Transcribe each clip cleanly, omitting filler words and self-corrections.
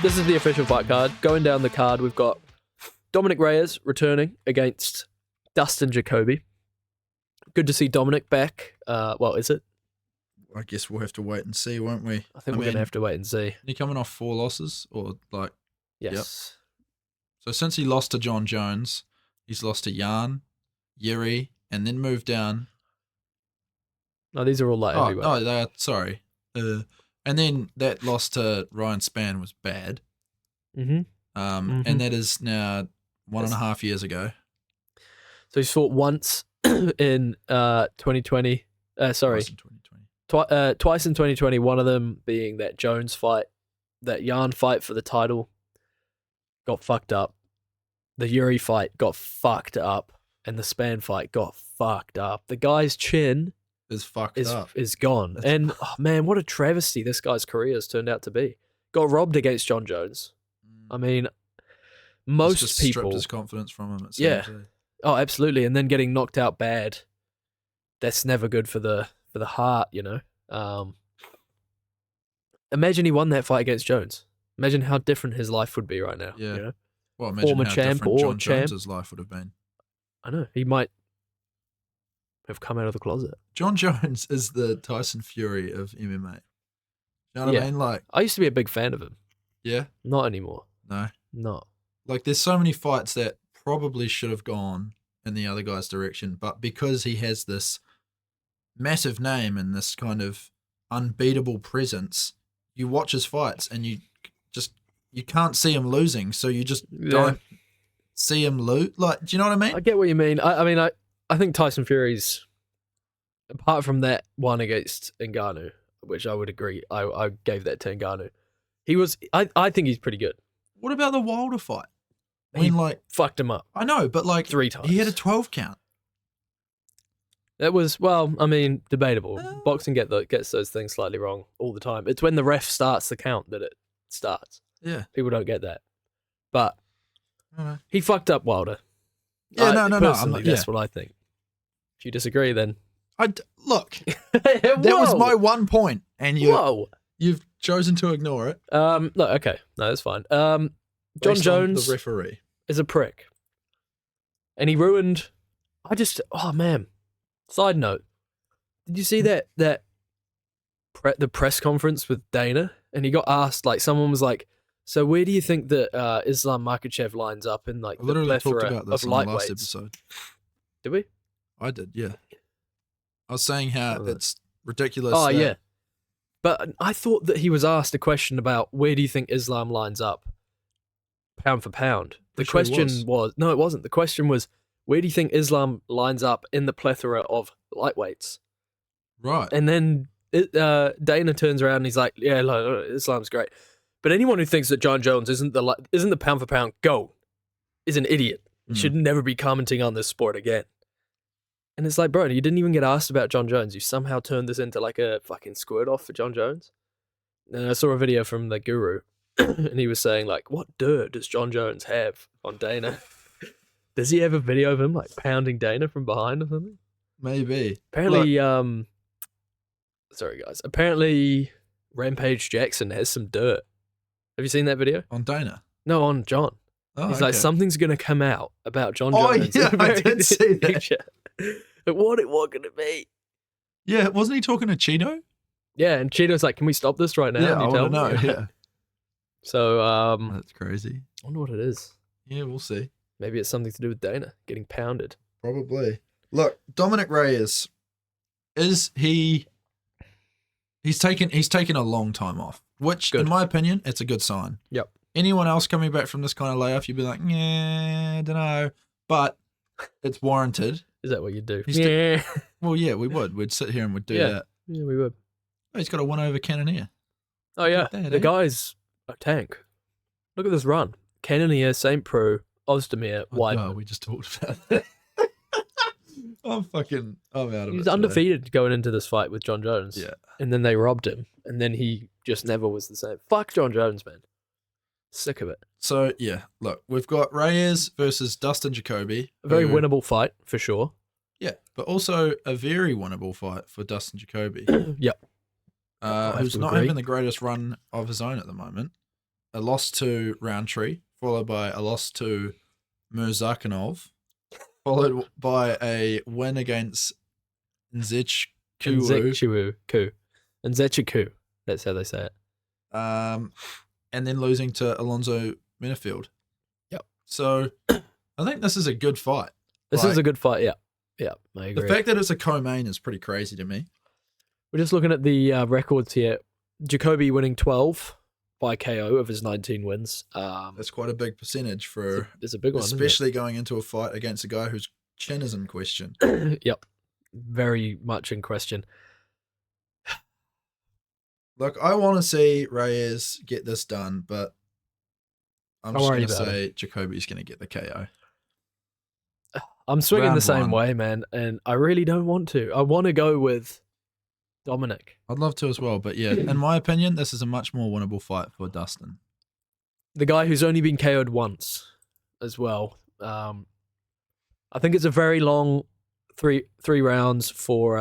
This is the official fight card. Going down the card, we've got Dominic Reyes returning against Dustin Jacoby. Good to see Dominic back. Well, is it? I guess we'll have to wait and see, won't we? I think we're going to have to wait and see. He coming off 4 losses, or like? Yes. Yep. So since he lost to John Jones, he's lost to Jan, Yuri, and then moved down. No, these are all like heavyweight. Oh, they are, sorry. And then that loss to Ryan Spann was bad. Mm-hmm. And that is now 1.5 years ago. So he's fought once in 2020. Sorry. Twice in 2020, one of them being that Jones fight, that Jan fight for the title, got fucked up. The Yuri fight got fucked up, and the Spann fight got fucked up. The guy's chin is fucked up. Is gone. And oh man, what a travesty this guy's career has turned out to be. Got robbed against John Jones. I mean, most just people stripped his confidence from him. It seems, yeah. Oh, absolutely. And then getting knocked out bad. That's never good for the heart, you know. Imagine he won that fight against Jones. Imagine how different his life would be right now. Yeah. You know? Well, imagine Former how champ different or John champ. Jones's life would have been. I know. He might have come out of the closet. John Jones is the Tyson Fury of MMA. You know what I mean? Like, I used to be a big fan of him. Yeah? Not anymore. No? Not. Like, there's so many fights that probably should have gone in the other guy's direction, but because he has this massive name and this kind of unbeatable presence, you watch his fights and you can't see him losing, so you just don't see him lose. Like, do you know what I mean? I get what you mean. I think Tyson Fury's, apart from that one against Ngannou, which I would agree, I gave that to Ngannou. I think he's pretty good. What about the Wilder fight? I He mean, like, fucked him up. I know, but like 3 times. he had a 12 count. That was, well, I mean, debatable. Boxing gets those things slightly wrong all the time. It's when the ref starts the count that it starts. Yeah. People don't get that. But I know. he fucked up Wilder. Yeah, no. Personally, that's what I think. If you disagree, then... Look, that was my one point, and you've chosen to ignore it. No, okay. No, that's fine. John Jones, the referee, is a prick. And he ruined... oh, man. Side note. Did you see the press conference with Dana? And he got asked, like, someone was like, so where do you think that Islam Makhachev lines up in, like, the plethora talked about this of in the lightweights? last episode. Did we? I did, yeah. I was saying how it's ridiculous. Oh, yeah. But I thought that he was asked a question about where do you think Islam lines up pound for pound. The question was... No, it wasn't. The question was, where do you think Islam lines up in the plethora of lightweights? Right. And then Dana turns around and he's like, yeah, like, Islam's great. But anyone who thinks that John Jones isn't the pound for pound GOAT is an idiot. You should never be commenting on this sport again. And it's like, bro, you didn't even get asked about John Jones. You somehow turned this into like a fucking squirt off for John Jones. And I saw a video from the Guru, and he was saying, like, what dirt does John Jones have on Dana? Does he have a video of him, like, pounding Dana from behind or something? Maybe. Apparently, sorry, guys. Apparently, Rampage Jackson has some dirt. Have you seen that video? On Dana? No, on John. Oh, He's like, something's going to come out about John Jones. Oh, yeah, I did see that. Like, what could it be? Yeah, wasn't he talking to Cheeto? Yeah, and Cheeto's like, can we stop this right now? Yeah, Can you I tell want to me? know, yeah. So, That's crazy. I wonder what it is. Yeah, we'll see. Maybe it's something to do with Dana getting pounded. Probably. Look, Dominic Reyes, he's taken a long time off, which, in my opinion, it's a good sign. Yep. Anyone else coming back from this kind of layoff, you'd be like, yeah, I don't know. But it's warranted. Is that what you do? Yeah. Well, yeah, we would. We'd sit here and we'd do that. Yeah, we would. Oh, he's got a win over Cannonier. Oh, yeah. That, the guy's a tank. Look at this run. Cannonier, St. Preux, Ozdemir, Weidman. Oh, we just talked about that. I'm out of it. He's undefeated going into this fight with John Jones. Yeah. And then they robbed him. And then he just never was the same. Fuck John Jones, man. Sick of it. So, yeah, look, we've got Reyes versus Dustin Jacoby. A very winnable fight, for sure. Yeah, but also a very winnable fight for Dustin Jacoby. Yep. Who's not having the greatest run of his own at the moment. a loss to Roundtree, followed by a loss to Murzakanov, followed by a win against Nzechku. Nzechku. That's how they say it. And then losing to Alonso Minifield. Yep. So I think this is a good fight. This is a good fight, yeah. Yeah, I agree. The fact that it's a co-main is pretty crazy to me. We're just looking at the records here. Jacoby winning 12 by KO of his 19 wins. That's quite a big percentage for it's a big one, especially going into a fight against a guy whose chin is in question. Yep. Very much in question. Look, I want to see Reyes get this done, but I'm just going to say Jacoby's going to get the KO. I'm swinging round the same way, man, and I really don't want to. I want to go with Dominic. I'd love to as well, but yeah, in my opinion, this is a much more winnable fight for Dustin. The guy who's only been KO'd once as well. I think it's a very long three rounds for...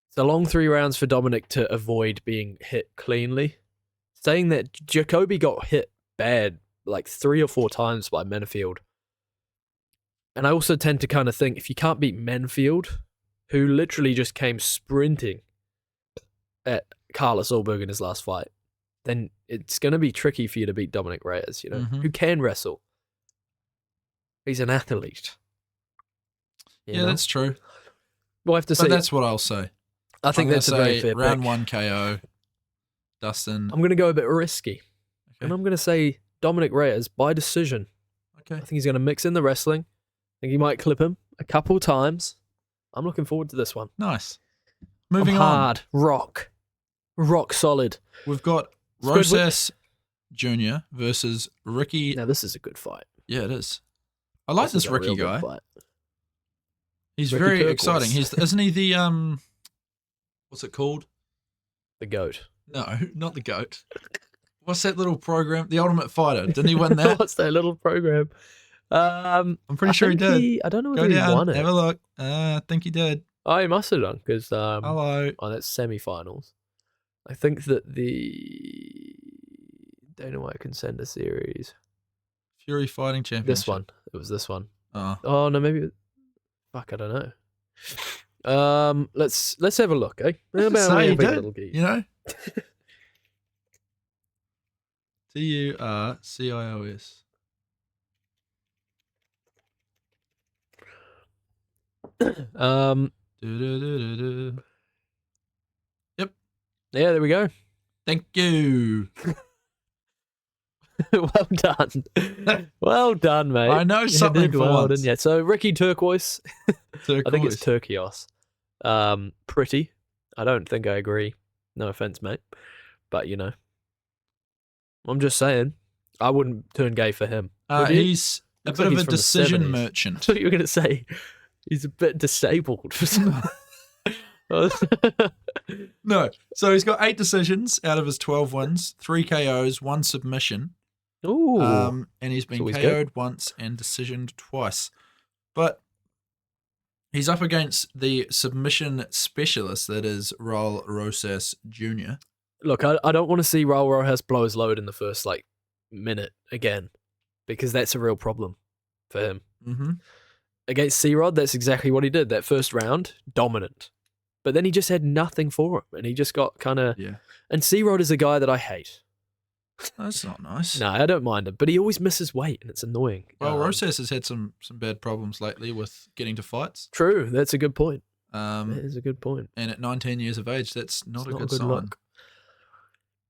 it's a long 3 rounds for Dominic to avoid being hit cleanly. Saying that Jacoby got hit bad like 3 or 4 times by Minifield. And I also tend to kind of think, if you can't beat Minifield, who literally just came sprinting at Carlos Ulberg in his last fight, then it's going to be tricky for you to beat Dominic Reyes, you know, who can wrestle. He's an athlete. Yeah, that's true. We'll have to see. But that's what I'll say. I think that's a very fair round pick. 1 KO, Dustin. I'm going to go a bit risky. Okay. And I'm going to say Dominic Reyes by decision. Okay. I think he's going to mix in the wrestling. I think he might clip him a couple times. I'm looking forward to this one. Nice. Moving on. Hard. Rock solid. We've got Rosas Jr. versus Ricky. Now, this is a good fight. Yeah, it is. I like this Ricky guy. He's Ricky very Turquoise. exciting. Isn't he the, what's it called? The GOAT. No, not the GOAT. What's that little program? The Ultimate Fighter. Didn't he win that? What's that little program? I'm pretty sure he did. I don't know Go whether down, he won it. Have a look. I think he did. Oh, he must have done, because Hello. Oh, that's semi-finals. I think that the Dana White Contender Series. Fury Fighting Championship. This one. It was this one. Oh, no, maybe. Fuck, I don't know. Let's have a look, eh? Say he did, little geek. you know? TURCIOS. Yep. Yeah, there we go. Thank you. Well done. Well done, mate. I know something did for well, once. didn't you? So Ricky Turquoise. I think it's Turquoise. Turkios. Pretty. I don't think I agree. No offense, mate. But, you know. I'm just saying. I wouldn't turn gay for him. He's a bit of a decision merchant. That's what you were going to say. He's a bit disabled. No. So he's got 8 decisions out of his 12 wins, 3 KOs, 1 submission. Ooh. And he's been KO'd good. once and decisioned twice. But he's up against the submission specialist that is Raul Rosas Jr. Look, I don't want to see Raul Rojas blow his load in the first, minute again, because that's a real problem for him. Mm-hmm. Against C-Rod, that's exactly what he did. That first round, dominant. But then he just had nothing for him, and he just got kind of... Yeah. And C-Rod is a guy that I hate. That's not nice. No, I don't mind him, but he always misses weight, and it's annoying. Well, Rosas has had some bad problems lately with getting to fights. True, that's a good point. That is a good point. And at 19 years of age, that's not a good sign. Look.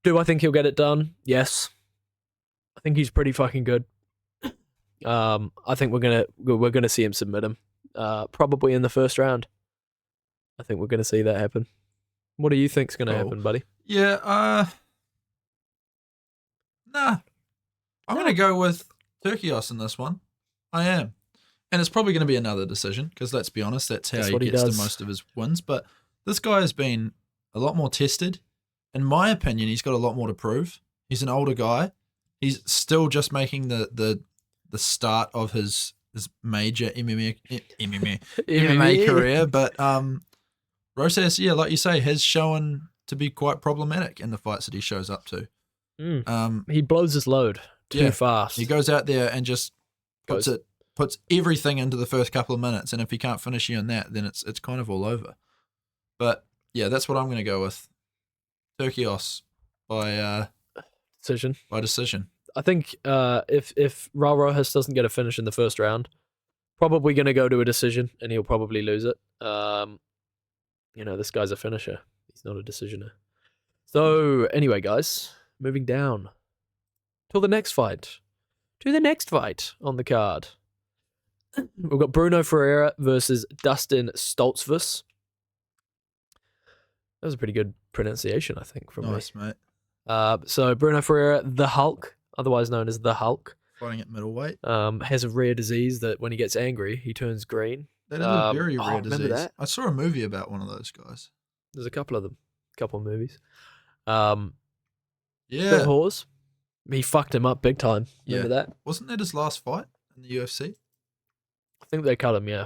Do I think he'll get it done? Yes. I think he's pretty fucking good. I think we're gonna see him submit him. Probably in the first round. I think we're gonna see that happen. What do you think's gonna happen, buddy? Yeah, nah. I'm gonna go with Turkios in this one. I am. And it's probably gonna be another decision, because let's be honest, that's how he gets to most of his wins. But this guy has been a lot more tested. In my opinion, he's got a lot more to prove. He's an older guy. He's still just making the start of his major MMA career. But Rosas, yeah, like you say, has shown to be quite problematic in the fights that he shows up to. He blows his load too fast. He goes out there and just puts everything into the first couple of minutes, and if he can't finish you in that, then it's kind of all over. But yeah, that's what I'm going to go with. Turkios by decision. By decision. I think if Raul Rojas doesn't get a finish in the first round, probably going to go to a decision, and he'll probably lose it. This guy's a finisher. He's not a decisioner. So anyway, guys, moving down to the next fight. On the card. We've got Bruno Ferreira versus Dustin Stoltzfus. That was a pretty good pronunciation, I think, from nice, me. Mate. So Bruno Ferreira, the Hulk, otherwise known as the Hulk, fighting at middleweight, has a rare disease that when he gets angry, he turns green. That is a very rare disease. Remember that? I saw a movie about one of those guys. There's a couple of them, couple of movies. Yeah, Horse. He fucked him up big time. Remember that? Wasn't that his last fight in the UFC? I think they cut him. Yeah.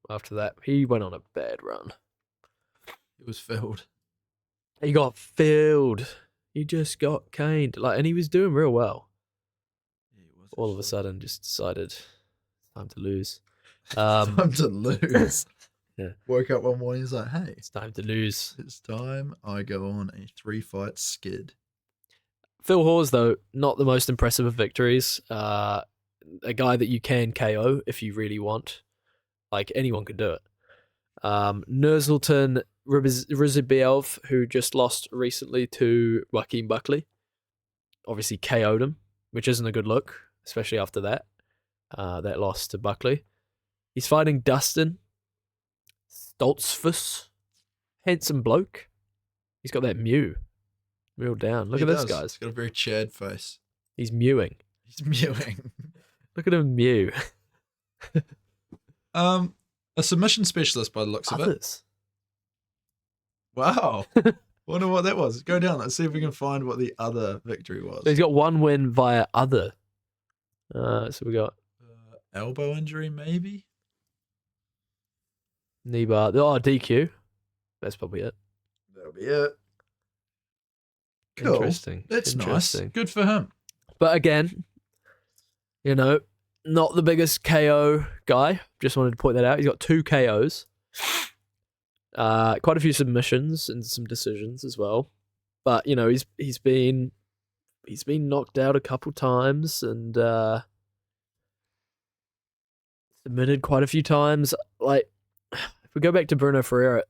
After that, he went on a bad run. He was filled. He got filled. He just got caned. And he was doing real well. All of a sudden, just decided it's time to lose. Time to lose. Yeah. Woke up one morning, he's like, hey, it's time to lose. It's time I go on a 3-fight skid. Phil Hawes, though, not the most impressive of victories. A guy that you can KO if you really want. Like, anyone could do it. Nursultan Rizabiev, who just lost recently to Joaquin Buckley, obviously KO'd him, which isn't a good look, especially after that loss to Buckley. He's fighting Dustin Stoltzfus, handsome bloke. He's got that mew. Real down. Look at this, guys. He's got a very Chad face. He's mewing. He's mewing. Look at him mew. A submission specialist by the looks of it. Wow. Wonder what that was. Go down. Let's see if we can find what the other victory was. He's got one win via other. So we got elbow injury, maybe. Knee bar. Oh, DQ. That's probably it. That'll be it. Cool. Interesting. That's nice. Good for him. But again, not the biggest KO guy. Just wanted to point that out. He's got 2 KOs. Quite a few submissions and some decisions as well. But he's been knocked out a couple times and submitted quite a few times. Like, if we go back to Bruno Ferreira,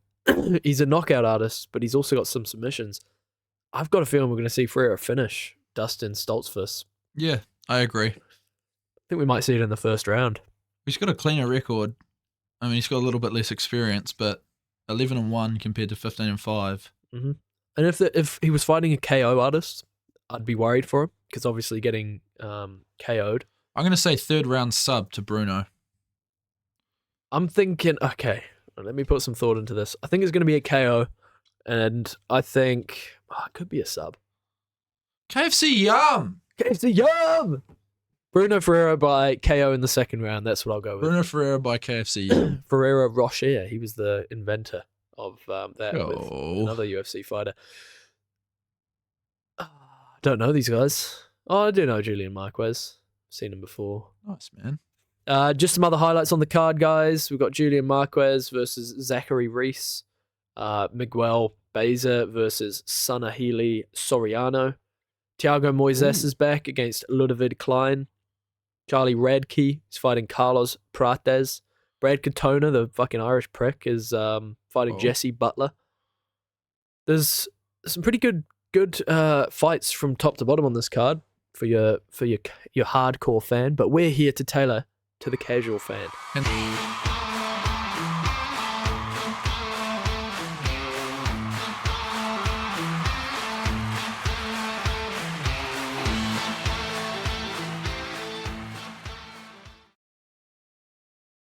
he's a knockout artist, but he's also got some submissions. I've got a feeling we're going to see Ferreira finish Dustin Stoltzfus. Yeah, I agree. I think we might see it in the first round. He's got a cleaner record. I mean, he's got a little bit less experience, but 11-1 compared to 15-5. Mm-hmm. And if he was fighting a KO artist, I'd be worried for him because obviously getting KO'd. I'm going to say 3rd round sub to Bruno. I'm thinking, okay, let me put some thought into this. I think it's going to be a KO, and I think it could be a sub. KFC Yum! KFC Yum! Bruno Ferreira by KO in the 2nd round. That's what I'll go with. Bruno Ferreira by KFC Yum. Ferreira Rocher. He was the inventor of that with another UFC fighter. Don't know these guys. Oh, I do know Julian Marquez. Seen him before. Nice, man. Just some other highlights on the card, guys. We've got Julian Marquez versus Zachary Reese. Miguel Beza versus Sanahili Soriano. Thiago Moises is back against Ludovic Klein. Charlie Radke is fighting Carlos Prates. Brad Katona, the fucking Irish prick, is fighting Jesse Butler. There's some pretty good fights from top to bottom on this card for your hardcore fan, but we're here to tailor to the casual fan.